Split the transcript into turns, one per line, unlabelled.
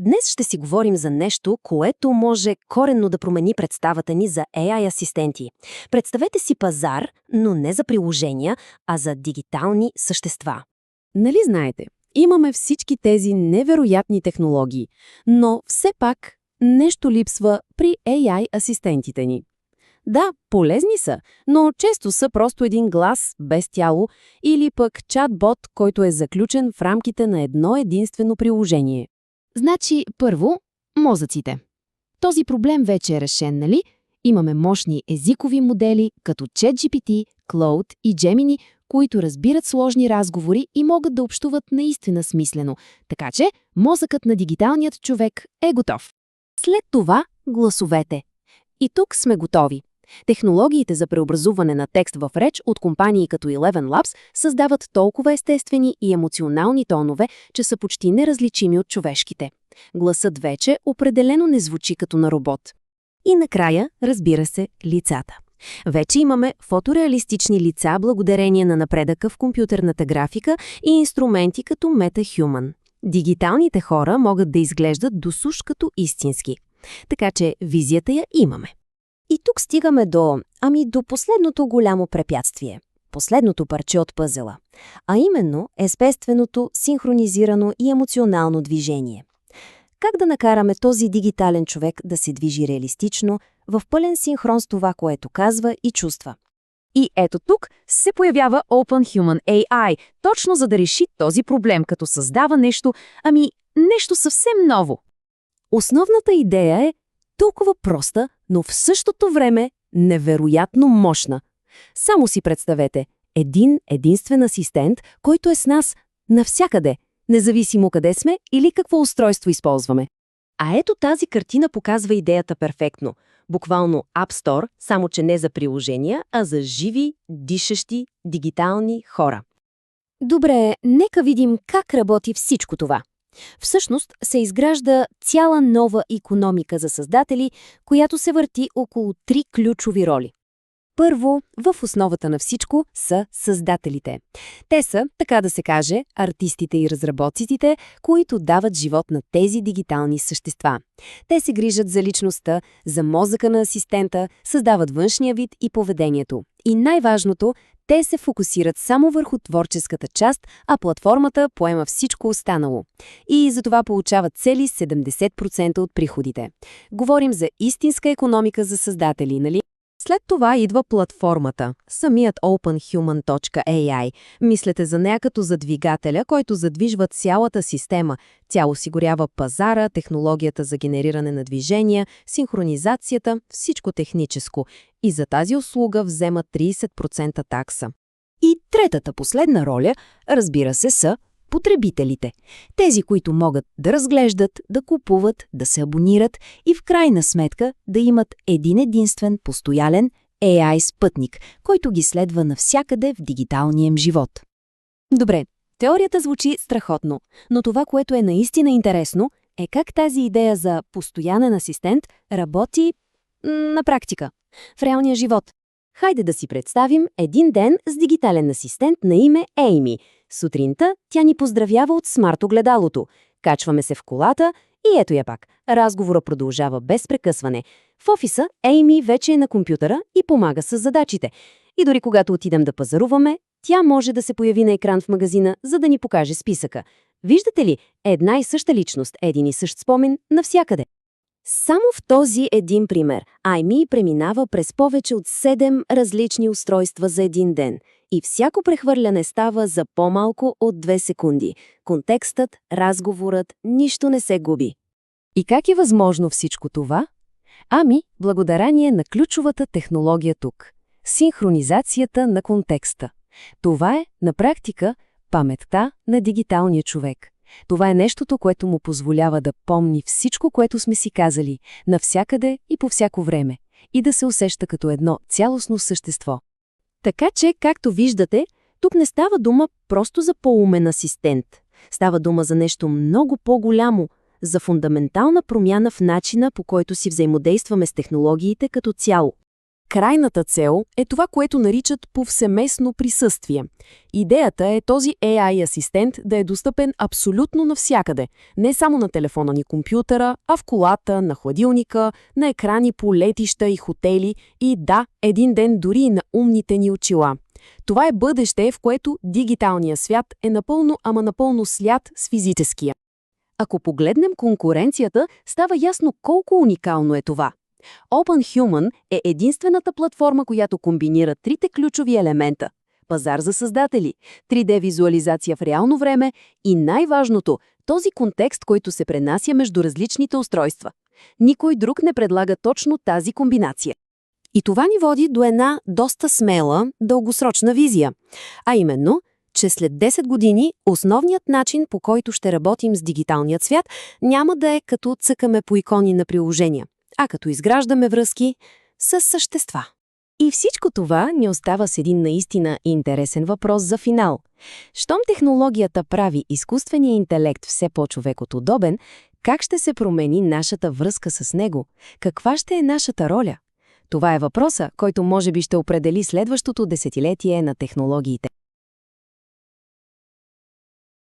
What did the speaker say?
Днес ще си говорим за нещо, което може коренно да промени представата ни за AI-асистенти. Представете си пазар, но не за приложения, а за дигитални същества.
Нали знаете, имаме всички тези невероятни технологии, но все пак нещо липсва при AI-асистентите ни. Да, полезни са, но често са просто един глас без тяло или пък чат-бот, който е заключен в рамките на едно единствено приложение. Значи, първо, мозъците. Този проблем вече е решен, нали? Имаме мощни езикови модели, като ChatGPT, Claude и Gemini, които разбират сложни разговори и могат да общуват наистина смислено. Така че, мозъкът на дигиталният човек е готов. След това гласовете. И тук сме готови. Технологиите за преобразуване на текст в реч от компании като Eleven Labs създават толкова естествени и емоционални тонове, че са почти неразличими от човешките. Гласът вече определено не звучи като на робот. И накрая, разбира се, лицата. Вече имаме фотореалистични лица благодарение на напредъка в компютърната графика и инструменти като MetaHuman. Дигиталните хора могат да изглеждат досуж като истински. Така че визията я имаме. И тук стигаме до последното голямо препятствие. Последното парче от пъзела. А именно естественото, синхронизирано и емоционално движение. Как да накараме този дигитален човек да се движи реалистично, в пълен синхрон с това, което казва и чувства? И ето тук се появява OpenHuman AI, точно за да реши този проблем, като създава нещо съвсем ново. Основната идея е толкова проста, но в същото време невероятно мощна. Само си представете, единствен асистент, който е с нас навсякъде, независимо къде сме или какво устройство използваме. А ето тази картина показва идеята перфектно. Буквално App Store, само че не за приложения, а за живи, дишащи, дигитални хора. Добре, нека видим как работи всичко това. Всъщност се изгражда цяла нова икономика за създатели, която се върти около 3 ключови роли. Първо, в основата на всичко са създателите. Те са, така да се каже, артистите и разработчиците, които дават живот на тези дигитални същества. Те се грижат за личността, за мозъка на асистента, създават външния вид и поведението. И най-важното, те се фокусират само върху творческата част, а платформата поема всичко останало. И затова получават цели 70% от приходите. Говорим за истинска икономика за създатели, нали? След това идва платформата, самият OpenHuman.ai. Мислете за нея като за двигателя, който задвижва цялата система. Тя осигурява пазара, технологията за генериране на движения, синхронизацията, всичко техническо. И за тази услуга взема 30% такса. И третата последна роля, разбира се, са потребителите. Тези, които могат да разглеждат, да купуват, да се абонират и в крайна сметка да имат един-единствен постоянен AI-спътник, който ги следва навсякъде в дигиталния им живот. Добре, теорията звучи страхотно, но това, което е наистина интересно, е как тази идея за постоянен асистент работи на практика, в реалния живот. Хайде да си представим един ден с дигитален асистент на име Ейми. Сутринта тя ни поздравява от смарт-огледалото. Качваме се в колата и ето я пак. Разговора продължава без прекъсване. В офиса Ейми вече е на компютъра и помага с задачите. И дори когато отидем да пазаруваме, тя може да се появи на екран в магазина, за да ни покаже списъка. Виждате ли, една и съща личност, един и същ спомен навсякъде. Само в този един пример Ейми преминава през повече от 7 различни устройства за един ден. И всяко прехвърляне става за по-малко от 2 секунди. Контекстът, разговорът, нищо не се губи. И как е възможно всичко това? Благодарение на ключовата технология тук – синхронизацията на контекста. Това е, на практика, паметта на дигиталния човек. Това е нещото, което му позволява да помни всичко, което сме си казали, навсякъде и по всяко време, и да се усеща като едно цялостно същество. Така че, както виждате, тук не става дума просто за по-умен асистент. Става дума за нещо много по-голямо, за фундаментална промяна в начина, по който си взаимодействаме с технологиите като цяло. Крайната цел е това, което наричат повсеместно присъствие. Идеята е този AI асистент да е достъпен абсолютно навсякъде, не само на телефона ни компютъра, а в колата, на хладилника, на екрани по летища и хотели и да, един ден дори и на умните ни очила. Това е бъдеще, в което дигиталният свят е напълно слят с физическия. Ако погледнем конкуренцията, става ясно колко уникално е това. OpenHuman е единствената платформа, която комбинира трите ключови елемента – пазар за създатели, 3D визуализация в реално време и най-важното – този контекст, който се пренася между различните устройства. Никой друг не предлага точно тази комбинация. И това ни води до една доста смела, дългосрочна визия, а именно, че след 10 години основният начин, по който ще работим с дигиталният свят, няма да е като цъкаме по икони на приложения, а като изграждаме връзки с същества. И всичко това ни остава с един наистина интересен въпрос за финал. Щом технологията прави изкуствения интелект все по-човекоподобен, как ще се промени нашата връзка с него? Каква ще е нашата роля? Това е въпроса, който може би ще определи следващото десетилетие на технологиите.